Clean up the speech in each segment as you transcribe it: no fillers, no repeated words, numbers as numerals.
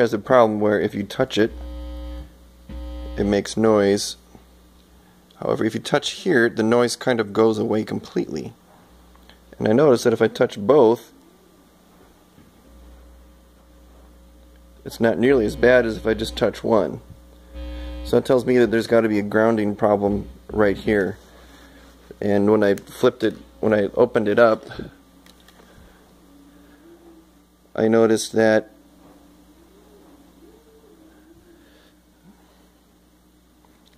There's a problem where if you touch it, it makes noise. However, if you touch here, the noise kind of goes away completely. And I notice that if I touch both, it's not nearly as bad as if I just touch one. So that tells me that there's got to be a grounding problem right here. And when I flipped it, when I opened it up, I noticed that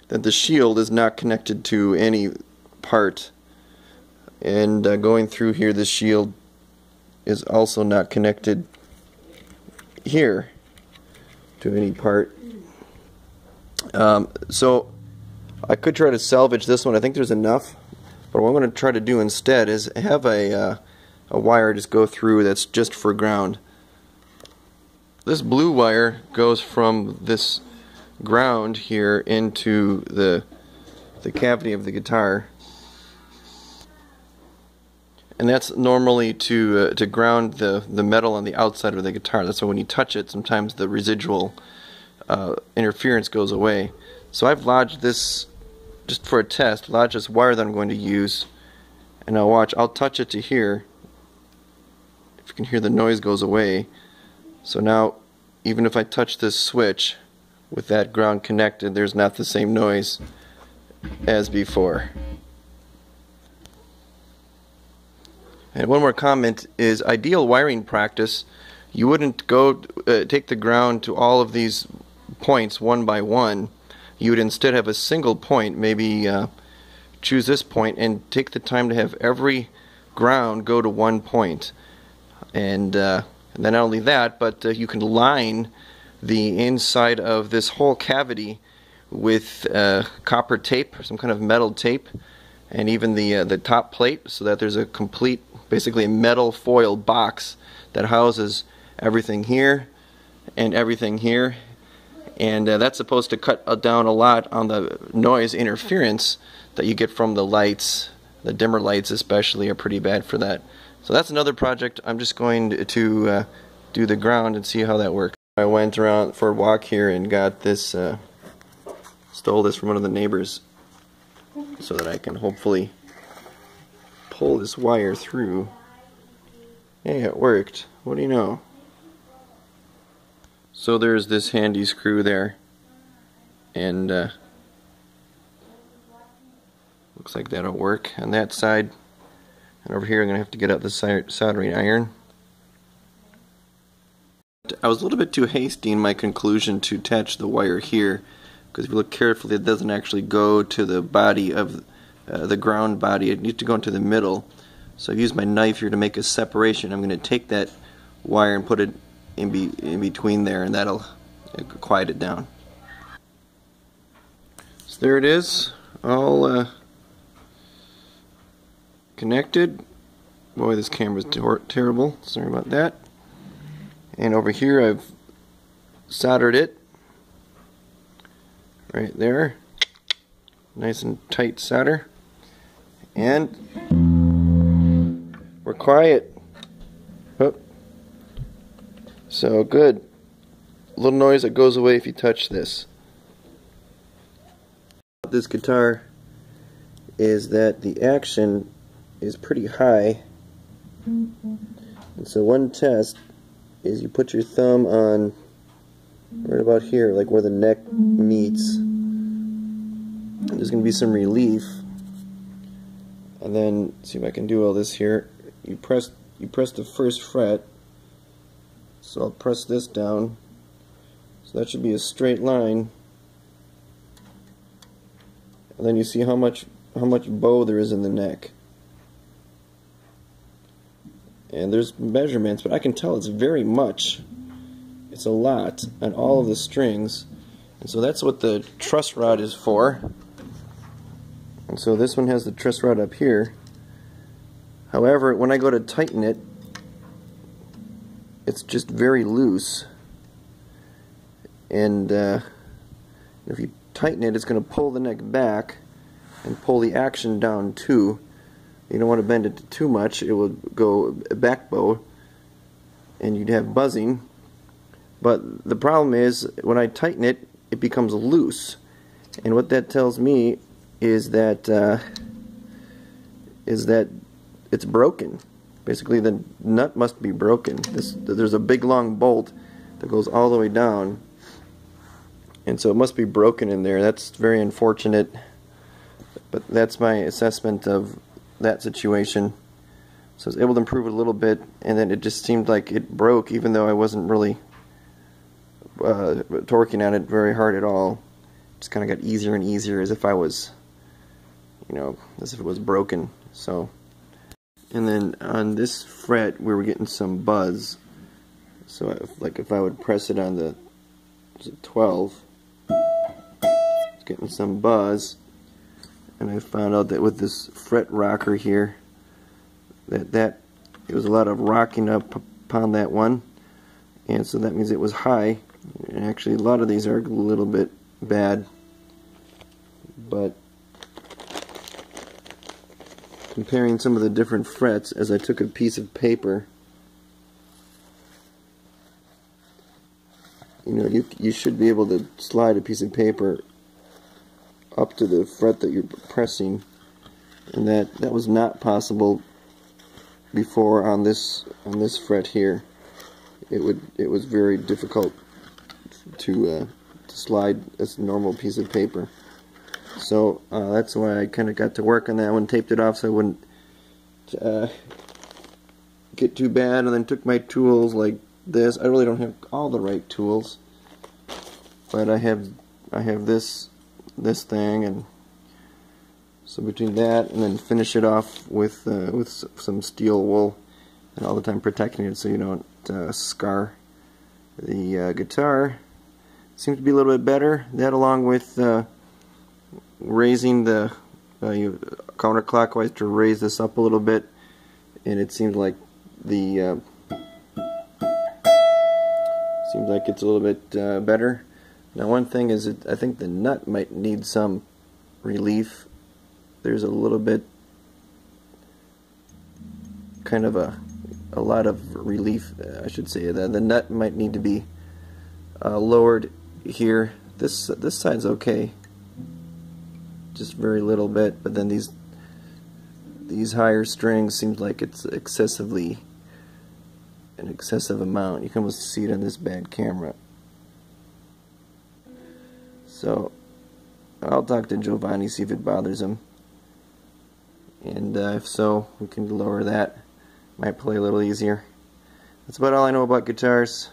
the shield is not connected to any part, and going through here, the shield is also not connected here to any part. So I could try to salvage this one. I think there's enough, but what I'm going to try to do instead is have a wire just go through that's just for ground. This blue wire goes from this ground here into the cavity of the guitar, and that's normally to ground the metal on the outside of the guitar. That's why when you touch it, sometimes the residual interference goes away. So I've lodged this just for a test, lodged this wire that I'm going to use, and now watch, I'll touch it to here. If you can hear, the noise goes away. So now even if I touch this switch with that ground connected, there's not the same noise as before. And one more comment is, ideal wiring practice, you wouldn't go take the ground to all of these points one by one. You would instead have a single point, maybe choose this point and take the time to have every ground go to one point. And then not only that, but you can line the inside of this whole cavity with copper tape or some kind of metal tape, and even the top plate, so that there's a complete, basically a metal foil box that houses everything here and everything here. And that's supposed to cut down a lot on the noise interference that you get from the lights. The dimmer lights especially are pretty bad for that. So that's another project. I'm just going to do the ground and see how that works. I went around for a walk here and got this, stole this from one of the neighbors so that I can hopefully pull this wire through. Hey, it worked. What do you know? So there's this handy screw there, and looks like that'll work on that side. And over here I'm going to have to get out the soldering iron. I was a little bit too hasty in my conclusion to attach the wire here, because if you look carefully, it doesn't actually go to the body of the ground body. It needs to go into the middle. So I've used my knife here to make a separation. I'm going to take that wire and put it in between there, and that'll quiet it down. So there it is, all connected. Boy, this camera's terrible. Sorry about that. And over here I've soldered it right there, nice and tight solder, and we're quiet. Oh. So good. A little noise that goes away if you touch this. This guitar is that the action is pretty high, and so one test is you put your thumb on right about here, like where the neck meets, and there's going to be some relief. And then, see if I can do all this here. You press the first fret. So I'll press this down. So that should be a straight line. And then you see how much bow there is in the neck. And there's measurements, but I can tell it's very much. It's a lot on all of the strings. And so that's what the truss rod is for. And so this one has the truss rod up here. However, when I go to tighten it, it's just very loose. And if you tighten it, it's going to pull the neck back and pull the action down too. You don't want to bend it too much. It will go back bow and you'd have buzzing. But the problem is, when I tighten it, it becomes loose. And what that tells me is that it's broken. Basically, the nut must be broken. There's a big long bolt that goes all the way down, and so it must be broken in there. That's very unfortunate, but that's my assessment of that situation. So I was able to improve it a little bit, and then it just seemed like it broke, even though I wasn't really torquing on it very hard at all. It just kind of got easier and easier, as if I was, as if it was broken. So. And then on this fret, we were getting some buzz. So, if I would press it on the 12, it's getting some buzz. And I found out that with this fret rocker here, that there was a lot of rocking up upon that one, and so that means it was high. And actually, a lot of these are a little bit bad, but comparing some of the different frets, as I took a piece of paper, you should be able to slide a piece of paper up to the fret that you're pressing, and that was not possible before on this fret here. It was very difficult to slide a normal piece of paper. So that's why I kind of got to work on that one, taped it off so I wouldn't get too bad, and then took my tools like this. I really don't have all the right tools, but I have this thing, and so between that and then finish it off with some steel wool, and all the time protecting it so you don't scar the guitar. Seems to be a little bit better. That, along with raising the counterclockwise to raise this up a little bit, and it seems like it's a little bit better. Now, one thing is, I think the nut might need some relief. There's a little bit, kind of a lot of relief, I should say. The nut might need to be lowered here. This side's okay, just very little bit, but then these higher strings seems like it's an excessive amount. You can almost see it on this bad camera. So I'll talk to Giovanni, see if it bothers him, and if so, we can lower that. Might play a little easier. That's about all I know about guitars.